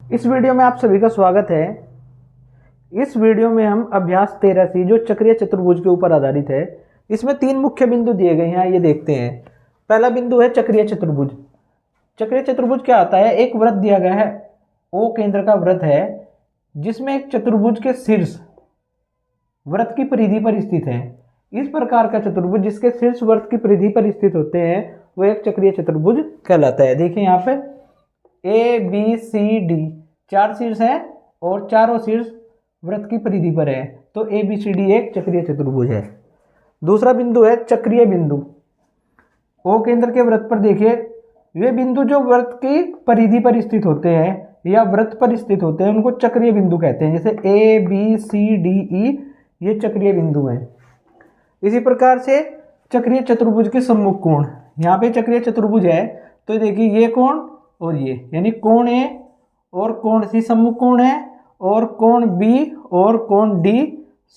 इस वीडियो में आप सभी का स्वागत है। इस वीडियो में हम अभ्यास 13C जो चक्रीय चतुर्भुज के ऊपर आधारित है, इसमें 3 मुख्य बिंदु दिए गए हैं। ये देखते हैं। पहला बिंदु है चक्रीय चतुर्भुज। चक्रीय चतुर्भुज क्या आता है? एक वृत्त दिया गया है, O केंद्र का वृत्त है, जिसमें एक चतुर्भुज के शीर्ष वृत्त की परिधि पर स्थित है। इस प्रकार का चतुर्भुज जिसके शीर्ष वृत्त की परिधि पर स्थित होते हैं वो एक चक्रीय चतुर्भुज कहलाता है। देखिए यहाँ पे ABCD 4 शीर्ष है और चारों शीर्ष वृत्त की परिधि पर है, तो ABCD एक चक्रीय चतुर्भुज है। दूसरा बिंदु है चक्रीय बिंदु। O केंद्र के वृत्त पर देखिए, वे बिंदु जो वृत्त की परिधि पर स्थित होते हैं या वृत्त पर स्थित होते हैं उनको चक्रीय बिंदु कहते हैं। जैसे ABCDE ये चक्रीय बिंदु हैं। इसी प्रकार से चक्रीय चतुर्भुज के सम्मुख कोण, यहाँ पे चक्रीय चतुर्भुज है तो देखिए ये कोण और ये, यानी कोण A और कोण C सम्मुख कोण है और कोण B और कोण D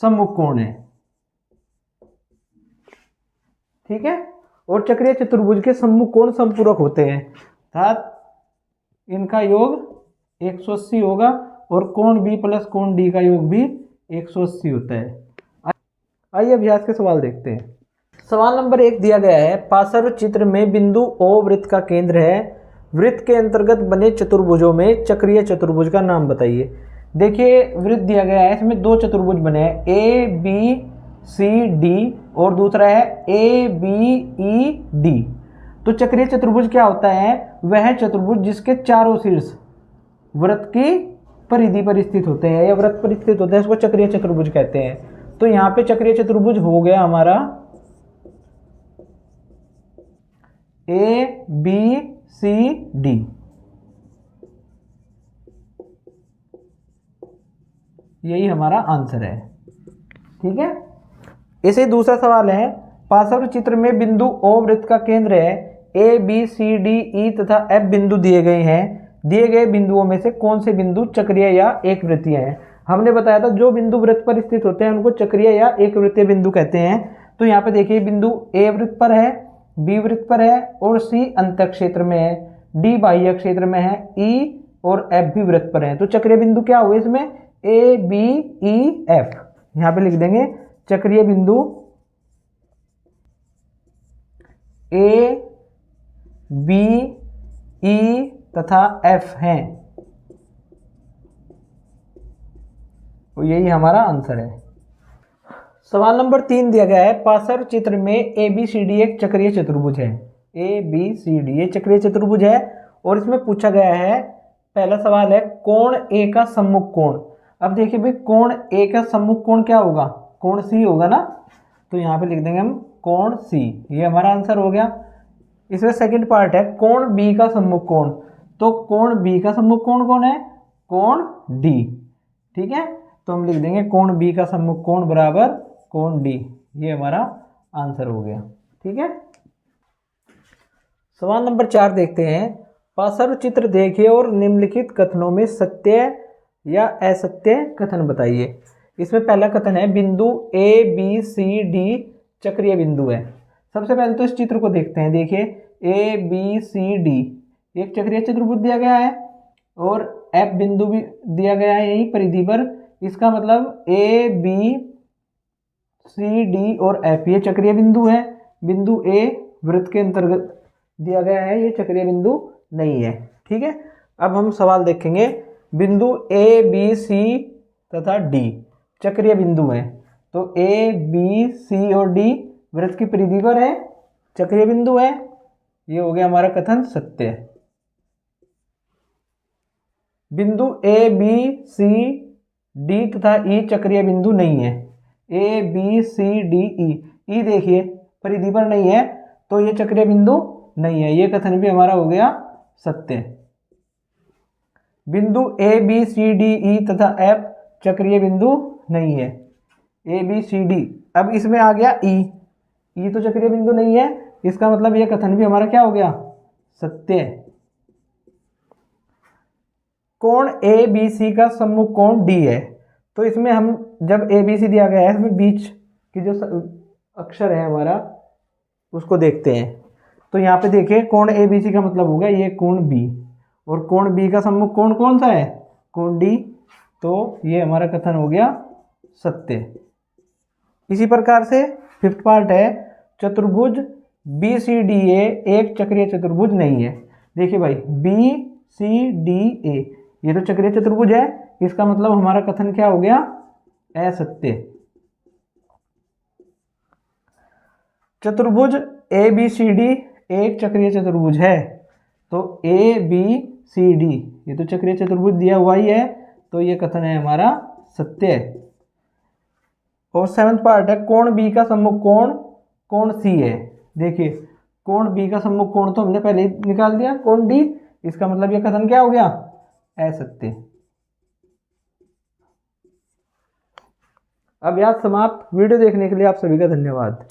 सम्मुख कोण है। ठीक है। और चक्रीय चतुर्भुज के सम्मुख कोण समपूरक होते हैं, अर्थात इनका योग 180 होगा और कोण B प्लस कोण D का योग भी 180 होता है। आइए अभ्यास के सवाल देखते हैं। सवाल नंबर 1 दिया गया है, पार्श्व चित्र में बिंदु O वृत्त का केंद्र है। वृत्त के अंतर्गत बने चतुर्भुजों में चक्रीय चतुर्भुज का नाम बताइए। देखिए वृत्त दिया गया है, इसमें 2 चतुर्भुज बने हैं, ABCD और दूसरा है ABED। तो चक्रीय चतुर्भुज क्या होता है? वह चतुर्भुज जिसके चारों शीर्ष वृत्त की परिधि पर स्थित होते हैं या वृत्त पर स्थित होते हैं, इसको चक्रीय चतुर्भुज कहते हैं। तो यहाँ पे चक्रीय चतुर्भुज हो गया हमारा ABCD। यही हमारा आंसर है। ठीक है। इसे दूसरा सवाल है, पार्श्व चित्र में बिंदु O वृत्त का केंद्र है, ABCDE तथा F बिंदु दिए गए हैं। दिए गए बिंदुओं में से कौन से बिंदु चक्रीय या एक वृत्तीय हैं? हमने बताया था जो बिंदु वृत्त पर स्थित होते हैं उनको चक्रीय या एक वृत्तीय बिंदु कहते हैं। तो यहाँ पे देखिए बिंदु A वृत्त पर है, B वृत्त पर है और C अंतः क्षेत्र में है, D बाह्य क्षेत्र में है, E और F भी वृत्त पर है। तो चक्रीय बिंदु क्या हुए इसमें? ABEF। यहाँ पे लिख देंगे चक्रीय बिंदु A, B, E तथा F हैं। तो यही हमारा आंसर है। सवाल नंबर 3 दिया गया है, पार्श्व चित्र में ABCD एक चक्रीय चतुर्भुज है। ABCD ये चक्रीय चतुर्भुज है और इसमें पूछा गया है, पहला सवाल है कोण A का सम्मुख कोण। अब देखिए भाई कोण A का सम्मुख कोण क्या होगा? कोण C होगा ना। तो यहाँ पे लिख देंगे हम कोण C, ये हमारा आंसर हो गया। इसमें सेकंड पार्ट है कोण B का सम्मुख कोण। तो कोण B का सम्मुख कोण कौन है? कोण D। ठीक है। तो हम लिख देंगे कोण B का सम्मुख कोण बराबर कोण D, ये हमारा आंसर हो गया। ठीक है। सवाल नंबर 4 देखते हैं, पार्श्व चित्र देखिए और निम्नलिखित कथनों में सत्य या असत्य कथन बताइए। इसमें पहला कथन है बिंदु ABCD चक्रीय बिंदु है। सबसे पहले तो इस चित्र को देखते हैं। देखिए ABCD एक चक्रीय चतुर्भुज दिया गया है और F बिंदु भी दिया गया है यही परिधि पर। इसका मतलब ABCD और F ये चक्रीय बिंदु है। बिंदु A वृत्त के अंतर्गत दिया गया है, ये चक्रीय बिंदु नहीं है। ठीक है। अब हम सवाल देखेंगे, बिंदु ABC तथा D चक्रीय बिंदु है। तो ABC और D वृत्त की परिधि पर है, चक्रीय बिंदु है। ये हो गया हमारा कथन सत्य। बिंदु ABCD तथा E चक्रीय बिंदु नहीं है। ABCDE E देखिए परिधि पर नहीं है, तो ये चक्रीय बिंदु नहीं है। ये कथन भी हमारा हो गया सत्य। बिंदु ABCDE तथा F चक्रीय बिंदु नहीं है। ABCD, अब इसमें आ गया E तो चक्रीय बिंदु नहीं है। इसका मतलब ये कथन भी हमारा क्या हो गया? सत्य। कोण ABC का सम्मुख कोण D है। तो इसमें हम जब ABC दिया गया है, इसमें बीच की जो अक्षर है हमारा उसको देखते हैं। तो यहाँ पे देखिए कोण ABC का मतलब हो गया ये कोण B, और कोण B का सम्मुख कोण कौन सा है? कोण डी, तो ये हमारा कथन हो गया सत्य। इसी प्रकार से फिफ्थ पार्ट है, चतुर्भुज बी सी डी ए एक चक्रीय चतुर्भुज नहीं है। देखिए भाई, बी सी डी ए ये तो चक्रीय चतुर्भुज है, इसका मतलब हमारा कथन क्या हो गया, असत्य। चतुर्भुज ए बी सी डी एक चक्रीय चतुर्भुज है, तो ए बी सी डी ये तो चक्रीय चतुर्भुज दिया हुआ ही है, तो ये कथन है हमारा सत्य। और सेवंथ पार्ट है, कोण बी का सम्मुख कोण कोण सी है। देखिए, कोण बी का सम्मुख कोण तो हमने पहले ही निकाल दिया, कोण डी, इसका मतलब ये कथन क्या हो गया, असत्य। अभ्यास समाप्त। वीडियो देखने के लिए आप सभी का धन्यवाद।